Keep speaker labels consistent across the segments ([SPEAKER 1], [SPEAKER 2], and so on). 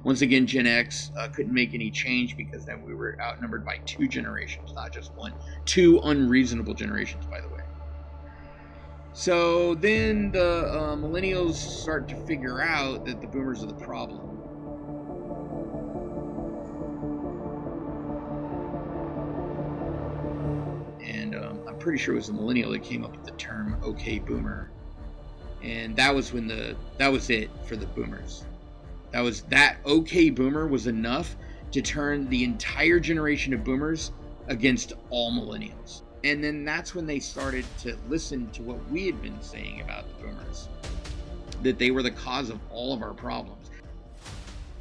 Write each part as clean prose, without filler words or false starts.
[SPEAKER 1] Once again, Gen X couldn't make any change because then we were outnumbered by 2 generations, not just one. 2 unreasonable generations, by the way. So then the millennials start to figure out that the boomers are the problem. And I'm pretty sure it was a millennial that came up with the term "okay boomer," and that was it for the boomers. That "okay boomer" was enough to turn the entire generation of boomers against all millennials. And then that's when they started to listen to what we had been saying about the boomers, that they were the cause of all of our problems.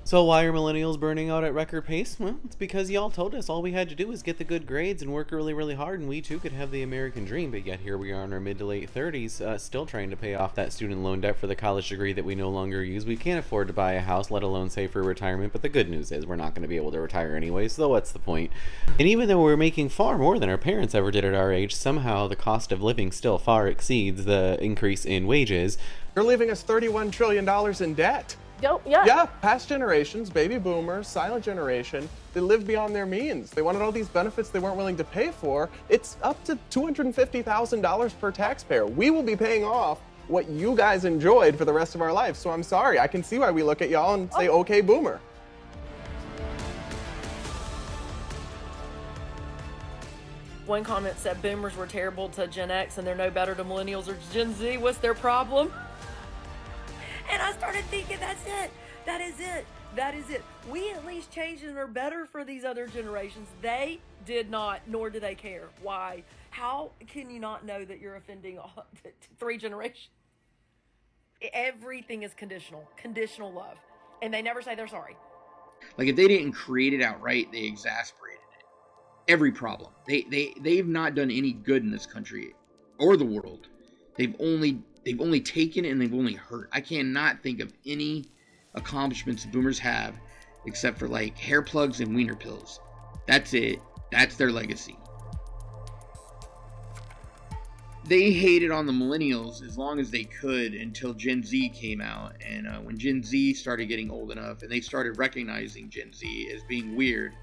[SPEAKER 2] So why are millennials burning out at record pace? Well, it's because y'all told us all we had to do was get the good grades and work really, really hard, and we too could have the American dream. But yet here we are in our mid to late 30s, still trying to pay off that student loan debt for the college degree that we no longer use. We can't afford to buy a house, let alone save for retirement. But the good news is we're not going to be able to retire anyway, so what's the point? And even though we're making far more than our parents ever did at our age, somehow the cost of living still far exceeds the increase in wages.
[SPEAKER 3] You're leaving us $31 trillion in debt. Yeah, past generations, baby boomers, silent generation, they lived beyond their means. They wanted all these benefits they weren't willing to pay for. It's up to $250,000 per taxpayer. We will be paying off what you guys enjoyed for the rest of our lives. So I'm sorry, I can see why we look at y'all and say, okay, boomer.
[SPEAKER 4] One comment said boomers were terrible to Gen X and they're no better to millennials or Gen Z. What's their problem? And I started thinking, that's it. That is it. That is it. We at least changed and are better for these other generations. They did not, nor do they care. Why? How can you not know that you're offending 3 generations? Everything is conditional. Conditional love. And they never say they're sorry.
[SPEAKER 1] Like, if they didn't create it outright, they exasperated it. Every problem. They've not done any good in this country or the world. They've only taken and they've only hurt. I cannot think of any accomplishments the boomers have except for like hair plugs and wiener pills. That's it. That's their legacy. They hated on the millennials as long as they could until Gen Z came out. And when Gen Z started getting old enough and they started recognizing Gen Z as being weird,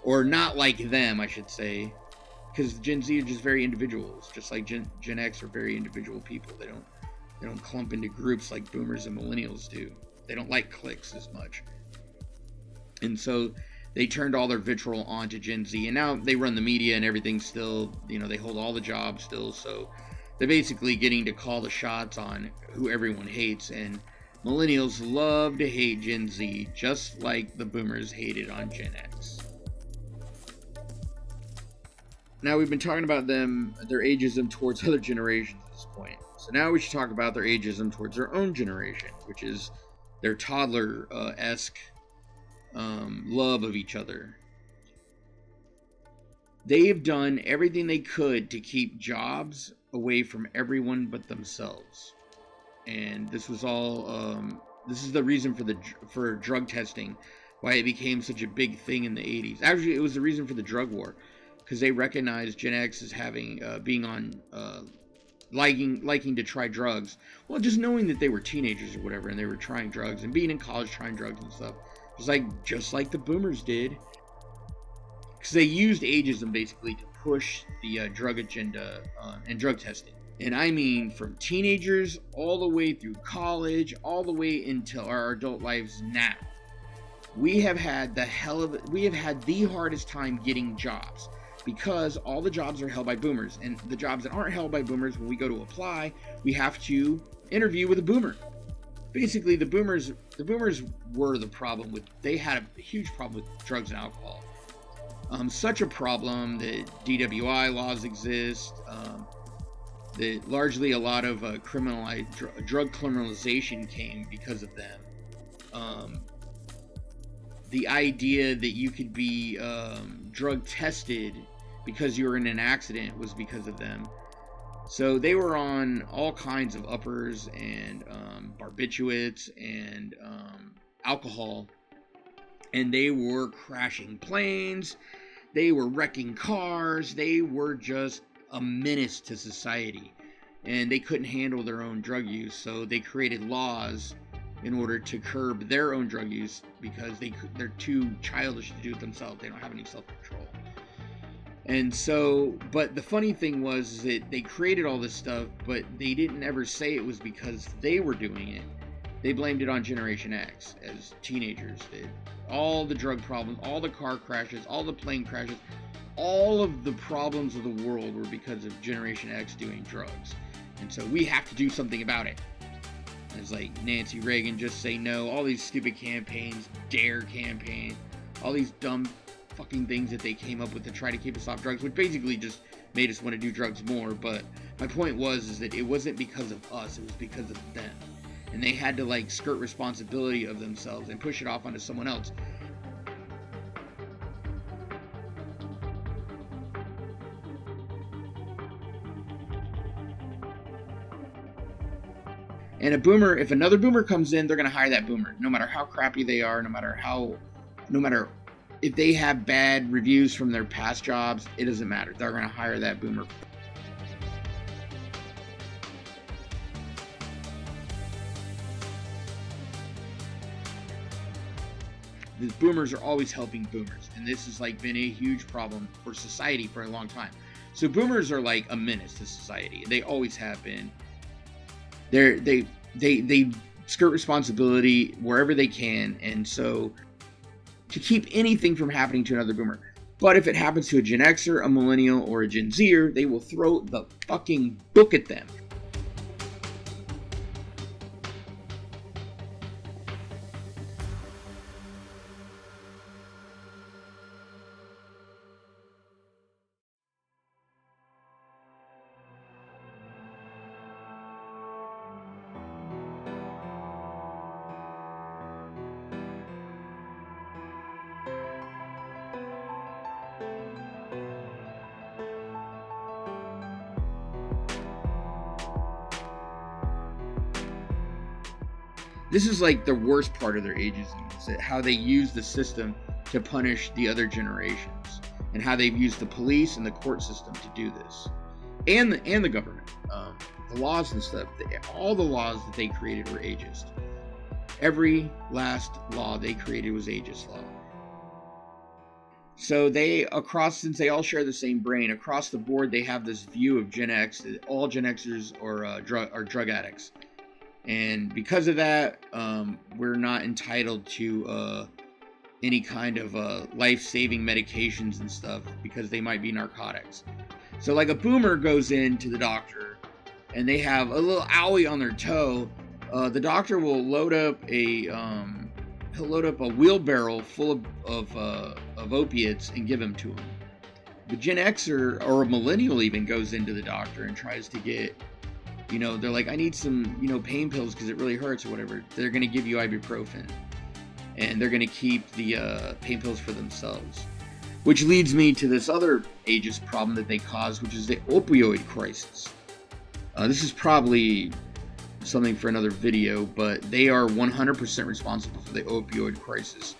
[SPEAKER 1] or not like them, I should say, because Gen Z are just very individuals, just like Gen X are very individual people. They don't clump into groups like boomers and millennials do. They don't like cliques as much. And so they turned all their vitriol onto Gen Z, and now they run the media and everything still. They hold all the jobs still, so they're basically getting to call the shots on who everyone hates. And millennials love to hate Gen Z, just like the boomers hated on Gen X. Now, we've been talking about their ageism towards other generations at this point. So now we should talk about their ageism towards their own generation, which is their toddler-esque love of each other. They've done everything they could to keep jobs away from everyone but themselves. And this was all, this is the reason for drug testing, why it became such a big thing in the 80s. Actually, it was the reason for the drug war, because they recognized Gen X as having, being on, liking to try drugs. Well, just knowing that they were teenagers or whatever, and they were trying drugs, and being in college trying drugs and stuff, just like the boomers did. Because they used ageism basically to push the drug agenda and drug testing. And I mean from teenagers all the way through college, all the way into our adult lives now. We have had the hardest time getting jobs, because all the jobs are held by boomers, and the jobs that aren't held by boomers, when we go to apply, we have to interview with a boomer. Basically, the boomers were the problem they had a huge problem with drugs and alcohol. Such a problem that DWI laws exist, that largely a lot of drug criminalization came because of them. The idea that you could be drug tested because you were in an accident was because of them. So they were on all kinds of uppers and barbiturates and alcohol, and they were crashing planes, they were wrecking cars, they were just a menace to society, and they couldn't handle their own drug use, so they created laws in order to curb their own drug use because they're too childish to do it themselves. They don't have any self-control. And so, but the funny thing was that they created all this stuff, but they didn't ever say it was because they were doing it. They blamed it on Generation X, as teenagers did. All the drug problems, all the car crashes, all the plane crashes, all of the problems of the world were because of Generation X doing drugs. And so we have to do something about it. And it's like Nancy Reagan, just say no, all these stupid campaigns, DARE campaign, all these dumb fucking things that they came up with to try to keep us off drugs, which basically just made us want to do drugs more. But my point is that it wasn't because of us, it was because of them. And they had to like skirt responsibility of themselves and push it off onto someone else. And a boomer, if another boomer comes in, they're going to hire that boomer, no matter how crappy they are, no matter if they have bad reviews from their past jobs, it doesn't matter. They're going to hire that boomer. The boomers are always helping boomers, and this has like been a huge problem for society for a long time. So boomers are like a menace to society. They always have been. They skirt responsibility wherever they can, and so to keep anything from happening to another boomer. But if it happens to a Gen Xer, a millennial, or a Gen Zer, they will throw the fucking book at them. This is like the worst part of their ageism, is that how they use the system to punish the other generations, and how they've used the police and the court system to do this, and the government, the laws and stuff. All the laws that they created were ageist. Every last law they created was ageist law. So since they all share the same brain, across the board they have this view of Gen X that all Gen Xers are drug addicts. And because of that, we're not entitled to any kind of life-saving medications and stuff because they might be narcotics. So like a boomer goes into the doctor and they have a little owie on their toe. The doctor will load up a wheelbarrow full of opiates and give them to him. The Gen Xer or a millennial even goes into the doctor and tries to get, they're like, I need some, pain pills because it really hurts or whatever. They're going to give you ibuprofen. And they're going to keep the pain pills for themselves. Which leads me to this other ageist problem that they cause, which is the opioid crisis. This is probably something for another video, but they are 100% responsible for the opioid crisis.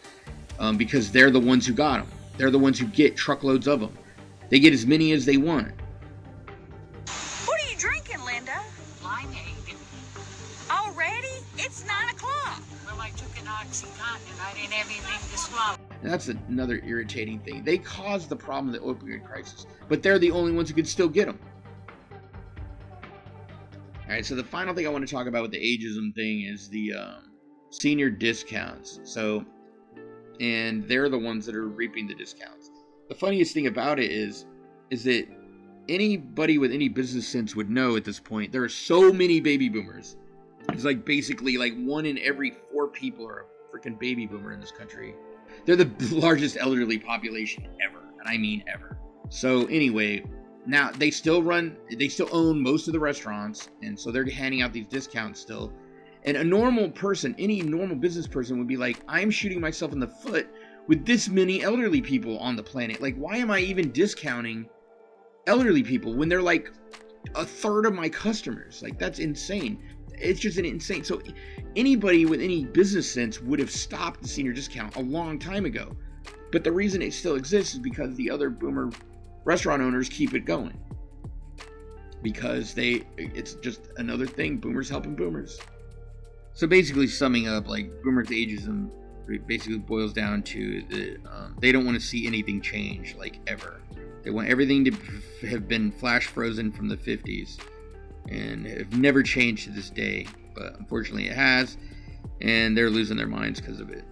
[SPEAKER 1] Because they're the ones who got them. They're the ones who get truckloads of them. They get as many as they want.
[SPEAKER 5] What are you drinking, Linda? Limeade. Already? It's 9 o'clock. Well, I took an OxyContin and I didn't have anything to swallow.
[SPEAKER 1] And that's another irritating thing. They caused the problem of the opioid crisis, but they're the only ones who could still get them. Alright, so the final thing I want to talk about with the ageism thing is the senior discounts. And they're the ones that are reaping the discounts. The funniest thing about it is that anybody with any business sense would know at this point, there are so many baby boomers. It's like basically like 1 in every 4 people are a freaking baby boomer in this country. They're the largest elderly population ever, and I mean ever. So anyway, now they still own most of the restaurants, and so they're handing out these discounts still. And a normal person, any normal business person would be like, I'm shooting myself in the foot with this many elderly people on the planet. Like, why am I even discounting elderly people when they're like a third of my customers? Like, that's insane. It's just an insane. So anybody with any business sense would have stopped the senior discount a long time ago. But the reason it still exists is because the other boomer restaurant owners keep it going. Because it's just another thing. Boomers helping boomers. So basically, summing up, like Boomer's ageism basically boils down to they don't want to see anything change, like ever. They want everything to have been flash frozen from the 50s and have never changed to this day. But unfortunately, it has, and they're losing their minds because of it.